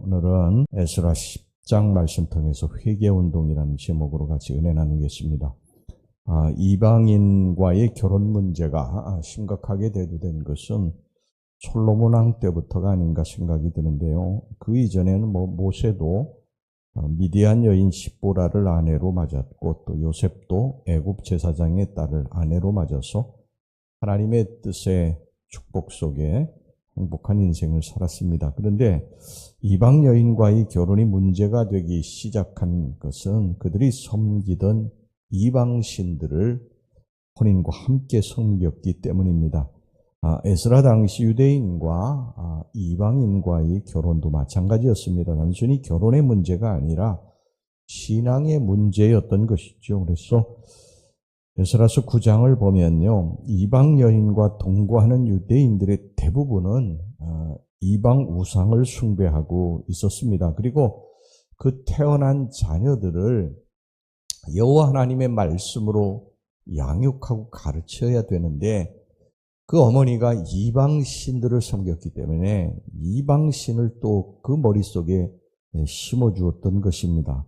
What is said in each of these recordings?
오늘은 에스라 10장 말씀 통해서 회개운동이라는 제목으로 같이 은혜 나누겠습니다. 이방인과의 결혼 문제가 심각하게 대두된 것은 솔로몬 왕 때부터가 아닌가 생각이 드는데요. 그 이전에는 모세도 미디안 여인 십보라를 아내로 맞았고, 또 요셉도 애굽 제사장의 딸을 아내로 맞아서 하나님의 뜻의 축복 속에 행복한 인생을 살았습니다. 그런데 이방 여인과의 결혼이 문제가 되기 시작한 것은 그들이 섬기던 이방 신들을 혼인과 함께 섬겼기 때문입니다. 에스라 당시 유대인과 이방인과의 결혼도 마찬가지였습니다. 단순히 결혼의 문제가 아니라 신앙의 문제였던 것이죠. 그래서 에스라서 9장을 보면요, 이방 여인과 동거하는 유대인들의 대부분은 이방 우상을 숭배하고 있었습니다. 그리고 그 태어난 자녀들을 여호와 하나님의 말씀으로 양육하고 가르쳐야 되는데, 그 어머니가 이방 신들을 섬겼기 때문에 이방 신을 또 그 머릿속에 심어주었던 것입니다.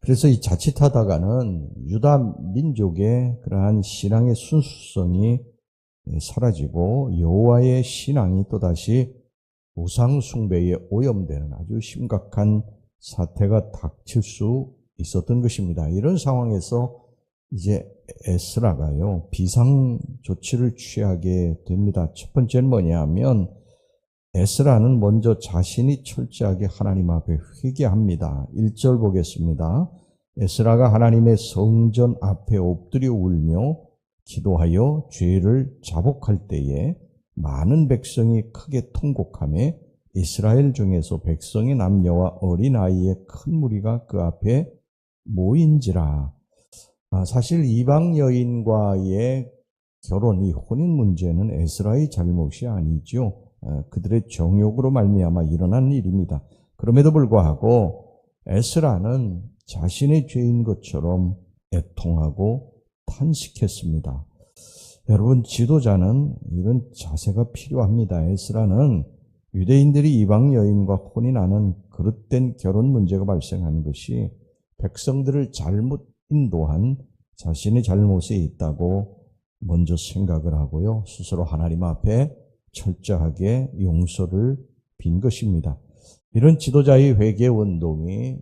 그래서 이 자칫하다가는 유다 민족의 그러한 신앙의 순수성이 사라지고 여호와의 신앙이 또다시 우상 숭배에 오염되는 아주 심각한 사태가 닥칠 수 있었던 것입니다. 이런 상황에서 이제 에스라가요, 비상 조치를 취하게 됩니다. 첫 번째는 뭐냐 하면 에스라는 먼저 자신이 철저하게 하나님 앞에 회개합니다. 1절 보겠습니다. 에스라가 하나님의 성전 앞에 엎드려 울며 기도하여 죄를 자복할 때에 많은 백성이 크게 통곡하며 이스라엘 중에서 백성의 남녀와 어린아이의 큰 무리가 그 앞에 모인지라. 사실 이방 여인과의 결혼, 이 혼인 문제는 에스라의 잘못이 아니죠. 그들의 정욕으로 말미암아 일어난 일입니다. 그럼에도 불구하고 에스라는 자신의 죄인 것처럼 애통하고 탄식했습니다. 여러분, 지도자는 이런 자세가 필요합니다. 에스라는 유대인들이 이방 여인과 혼인하는 그릇된 결혼 문제가 발생하는 것이 백성들을 잘못 인도한 자신의 잘못이 있다고 먼저 생각을 하고요, 스스로 하나님 앞에 철저하게 용서를 빈 것입니다. 이런 지도자의 회개 운동이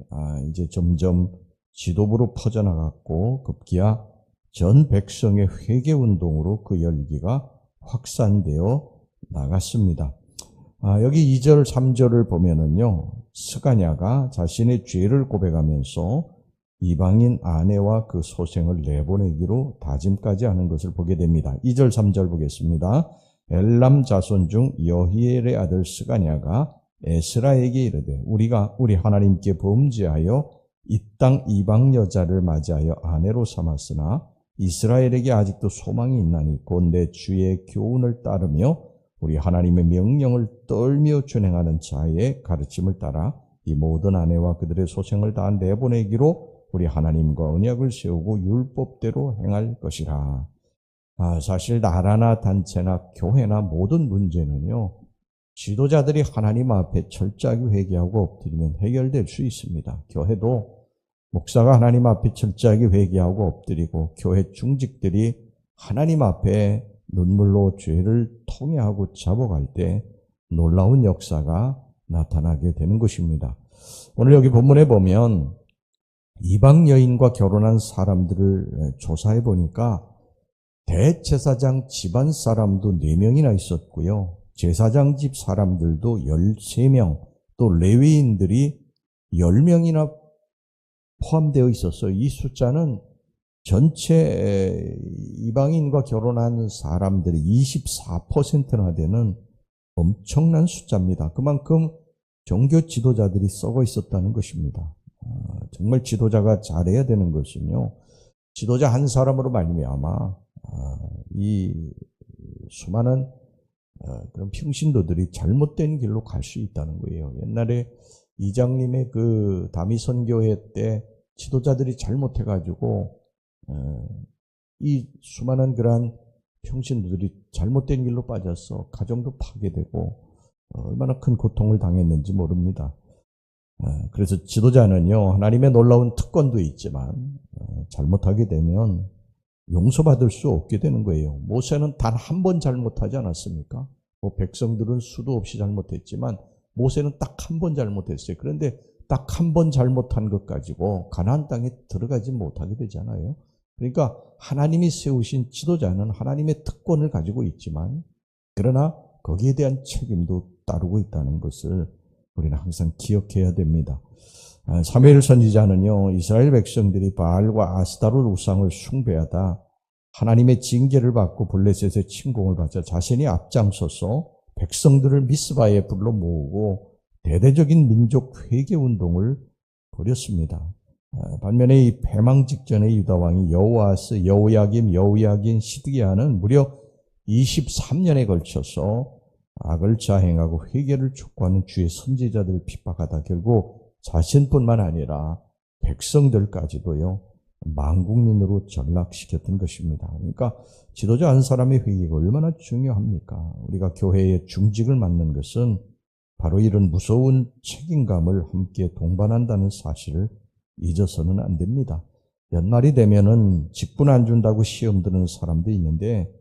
이제 점점 지도부로 퍼져나갔고, 급기야 전 백성의 회개 운동으로 그 열기가 확산되어 나갔습니다. 여기 2절, 3절을 보면은요, 스가냐가 자신의 죄를 고백하면서 이방인 아내와 그 소생을 내보내기로 다짐까지 하는 것을 보게 됩니다. 2절, 3절 보겠습니다. 엘람 자손 중 여히엘의 아들 스가냐가 에스라에게 이르되 우리가 우리 하나님께 범죄하여 이 땅 이방 여자를 맞이하여 아내로 삼았으나 이스라엘에게 아직도 소망이 있나니 곧 내 주의 교훈을 따르며 우리 하나님의 명령을 떨며 준행하는 자의 가르침을 따라 이 모든 아내와 그들의 소생을 다 내보내기로 우리 하나님과 언약을 세우고 율법대로 행할 것이라. 사실 나라나 단체나 교회나 모든 문제는요, 지도자들이 하나님 앞에 철저하게 회개하고 엎드리면 해결될 수 있습니다. 교회도 목사가 하나님 앞에 철저하게 회개하고 엎드리고 교회 중직들이 하나님 앞에 눈물로 죄를 통회하고 자복할 때 놀라운 역사가 나타나게 되는 것입니다. 오늘 여기 본문에 보면 이방 여인과 결혼한 사람들을 조사해 보니까 대제사장 집안 사람도 4명이나 있었고요, 제사장 집 사람들도 13명, 또 레위인들이 10명이나 포함되어 있었어요. 이 숫자는 전체 이방인과 결혼한 사람들이 24%나 되는 엄청난 숫자입니다. 그만큼 종교 지도자들이 썩어 있었다는 것입니다. 정말 지도자가 잘해야 되는 것은요, 지도자 한 사람으로 말미암아 이 수많은 그런 평신도들이 잘못된 길로 갈 수 있다는 거예요. 옛날에 이장님의 그 다미 선교회 때 지도자들이 잘못해가지고 이 수많은 그러한 평신도들이 잘못된 길로 빠져서 가정도 파괴되고 얼마나 큰 고통을 당했는지 모릅니다. 그래서 지도자는요, 하나님의 놀라운 특권도 있지만 잘못하게 되면 용서받을 수 없게 되는 거예요. 모세는 단 한 번 잘못하지 않았습니까? 백성들은 수도 없이 잘못했지만 모세는 딱 한 번 잘못했어요. 그런데 딱 한 번 잘못한 것 가지고 가나안 땅에 들어가지 못하게 되잖아요. 그러니까 하나님이 세우신 지도자는 하나님의 특권을 가지고 있지만 그러나 거기에 대한 책임도 따르고 있다는 것을 우리는 항상 기억해야 됩니다. 사무엘 선지자는요, 이스라엘 백성들이 바알과 아스타롯 우상을 숭배하다 하나님의 징계를 받고 블레셋의 침공을 받자 자신이 앞장서서 백성들을 미스바에 불러 모으고 대대적인 민족 회개 운동을 벌였습니다. 반면에 이 패망 직전의 유다 왕이 여호아스, 여호야김, 시드기야는 무려 23년에 걸쳐서 악을 자행하고 회개를 촉구하는 주의 선지자들을 핍박하다 결국 자신뿐만 아니라 백성들까지도요 만국민으로 전락시켰던 것입니다. 그러니까 지도자 한 사람의 회개가 얼마나 중요합니까? 우리가 교회의 중직을 맡는 것은 바로 이런 무서운 책임감을 함께 동반한다는 사실을 잊어서는 안 됩니다. 연말이 되면은 직분 안 준다고 시험 드는 사람도 있는데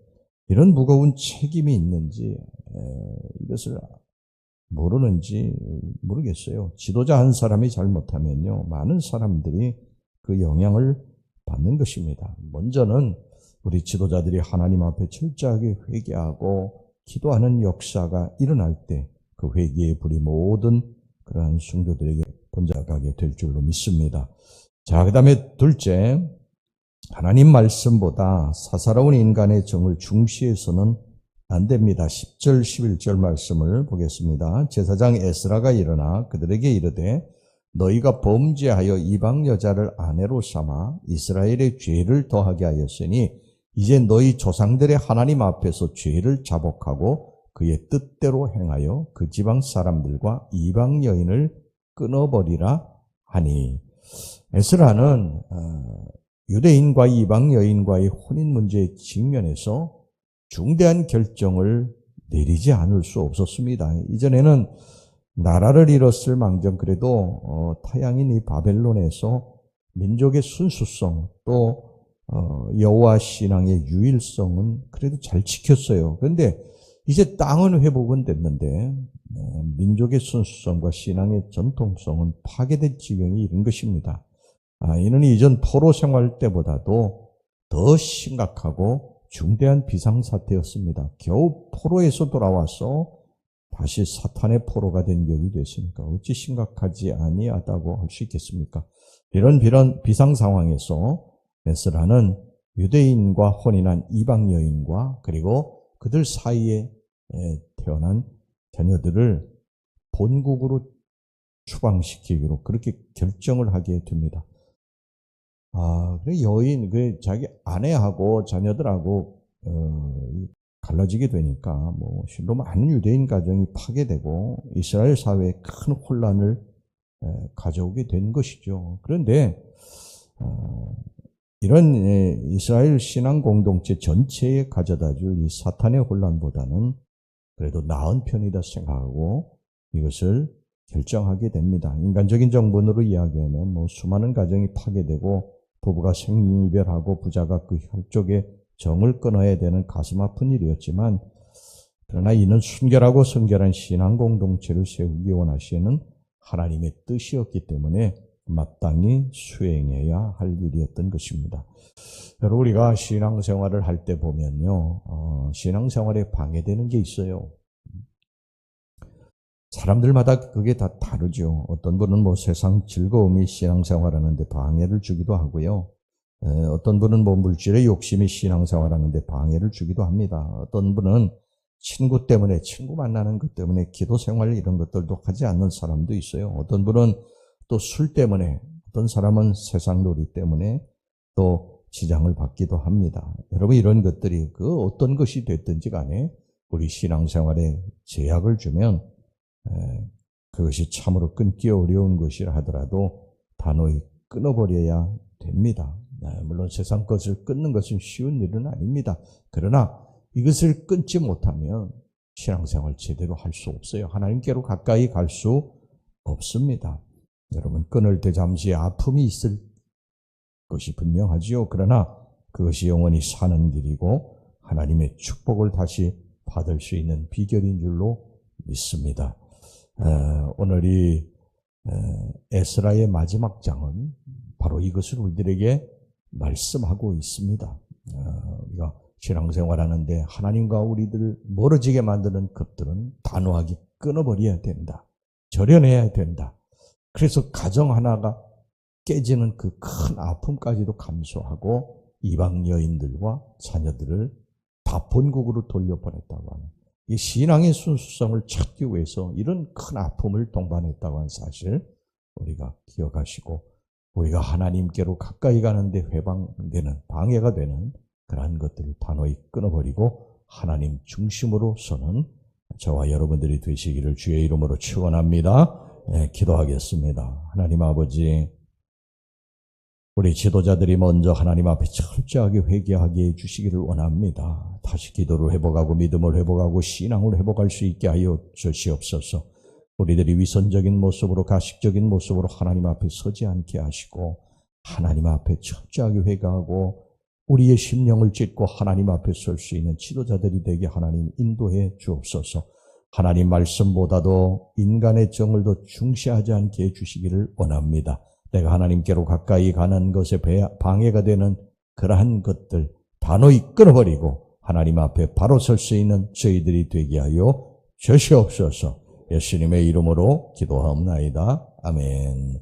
이런 무거운 책임이 있는지 이것을 모르는지 모르겠어요. 지도자 한 사람이 잘못하면요 많은 사람들이 그 영향을 받는 것입니다. 먼저는 우리 지도자들이 하나님 앞에 철저하게 회개하고 기도하는 역사가 일어날 때 그 회개의 불이 모든 그러한 성도들에게 번져가게 될 줄로 믿습니다. 자, 그 다음에 둘째, 하나님 말씀보다 사사로운 인간의 정을 중시해서는 안 됩니다. 10절, 11절 말씀을 보겠습니다. 제사장 에스라가 일어나 그들에게 이르되 너희가 범죄하여 이방 여자를 아내로 삼아 이스라엘의 죄를 더하게 하였으니 이제 너희 조상들의 하나님 앞에서 죄를 자복하고 그의 뜻대로 행하여 그 지방 사람들과 이방 여인을 끊어버리라 하니 에스라는 유대인과 이방 여인과의 혼인 문제에 직면해서 중대한 결정을 내리지 않을 수 없었습니다. 이전에는 나라를 잃었을 망정 그래도 타향인 이 바벨론에서 민족의 순수성 또 여호와 신앙의 유일성은 그래도 잘 지켰어요. 그런데 이제 땅은 회복은 됐는데 민족의 순수성과 신앙의 전통성은 파괴될 지경이 이른 것입니다. 이는 이전 포로 생활 때보다도 더 심각하고 중대한 비상사태였습니다. 겨우 포로에서 돌아와서 다시 사탄의 포로가 된 격이 됐으니까 어찌 심각하지 아니하다고 할 수 있겠습니까? 이런 비상상황에서 에스라는 유대인과 혼인한 이방 여인과 그리고 그들 사이에 태어난 자녀들을 본국으로 추방시키기로 그렇게 결정을 하게 됩니다. 그래 여인, 자기 아내하고 자녀들하고 갈라지게 되니까 실로 많은 유대인 가정이 파괴되고 이스라엘 사회에 큰 혼란을 가져오게 된 것이죠. 그런데 이런 이스라엘 신앙 공동체 전체에 가져다 줄 이 사탄의 혼란보다는 그래도 나은 편이다 생각하고 이것을 결정하게 됩니다. 인간적인 정본으로 이야기하면 수많은 가정이 파괴되고 부부가 생이별하고 부자가 그 혈족의 정을 끊어야 되는 가슴 아픈 일이었지만 그러나 이는 순결하고 성결한 신앙 공동체를 세우기 원하시는 하나님의 뜻이었기 때문에 마땅히 수행해야 할 일이었던 것입니다. 여러분 우리가 신앙생활을 할 때 보면요 신앙생활에 방해되는 게 있어요. 사람들마다 그게 다 다르죠. 어떤 분은 세상 즐거움이 신앙생활하는데 방해를 주기도 하고요. 어떤 분은 물질의 욕심이 신앙생활하는데 방해를 주기도 합니다. 어떤 분은 친구 때문에 친구 만나는 것 때문에 기도생활 이런 것들도 하지 않는 사람도 있어요. 어떤 분은 또 술 때문에 어떤 사람은 세상놀이 때문에 또 지장을 받기도 합니다. 여러분 이런 것들이 그 어떤 것이 됐든지 간에 우리 신앙생활에 제약을 주면 그것이 참으로 끊기 어려운 것이라 하더라도 단호히 끊어버려야 됩니다. 물론 세상 것을 끊는 것은 쉬운 일은 아닙니다. 그러나 이것을 끊지 못하면 신앙생활 제대로 할 수 없어요. 하나님께로 가까이 갈 수 없습니다. 여러분, 끊을 때 잠시 아픔이 있을 것이 분명하지요. 그러나 그것이 영원히 사는 길이고 하나님의 축복을 다시 받을 수 있는 비결인 줄로 믿습니다. 오늘 이 에스라의 마지막 장은 바로 이것을 우리들에게 말씀하고 있습니다. 우리가 신앙생활하는데 하나님과 우리들을 멀어지게 만드는 것들은 단호하게 끊어버려야 된다. 절여내야 된다. 그래서 가정 하나가 깨지는 그 큰 아픔까지도 감수하고 이방 여인들과 자녀들을 다 본국으로 돌려보냈다고 하는 이 신앙의 순수성을 찾기 위해서 이런 큰 아픔을 동반했다고 하는 사실 우리가 기억하시고 우리가 하나님께로 가까이 가는데 회방되는 방해가 되는 그러한 것들을 단호히 끊어버리고 하나님 중심으로 서는 저와 여러분들이 되시기를 주의 이름으로 축원합니다. 기도하겠습니다. 하나님 아버지, 우리 지도자들이 먼저 하나님 앞에 철저하게 회개하게 해주시기를 원합니다. 다시 기도를 회복하고 믿음을 회복하고 신앙을 회복할 수 있게 하여 주시옵소서. 우리들이 위선적인 모습으로 가식적인 모습으로 하나님 앞에 서지 않게 하시고 하나님 앞에 철저하게 회개하고 우리의 심령을 찢고 하나님 앞에 설 수 있는 지도자들이 되게 하나님 인도해 주옵소서. 하나님 말씀보다도 인간의 정을 더 중시하지 않게 해주시기를 원합니다. 내가 하나님께로 가까이 가는 것에 방해가 되는 그러한 것들 단호히 끊어버리고 하나님 앞에 바로 설 수 있는 저희들이 되게 하여 주시옵소서. 예수님의 이름으로 기도하옵나이다. 아멘.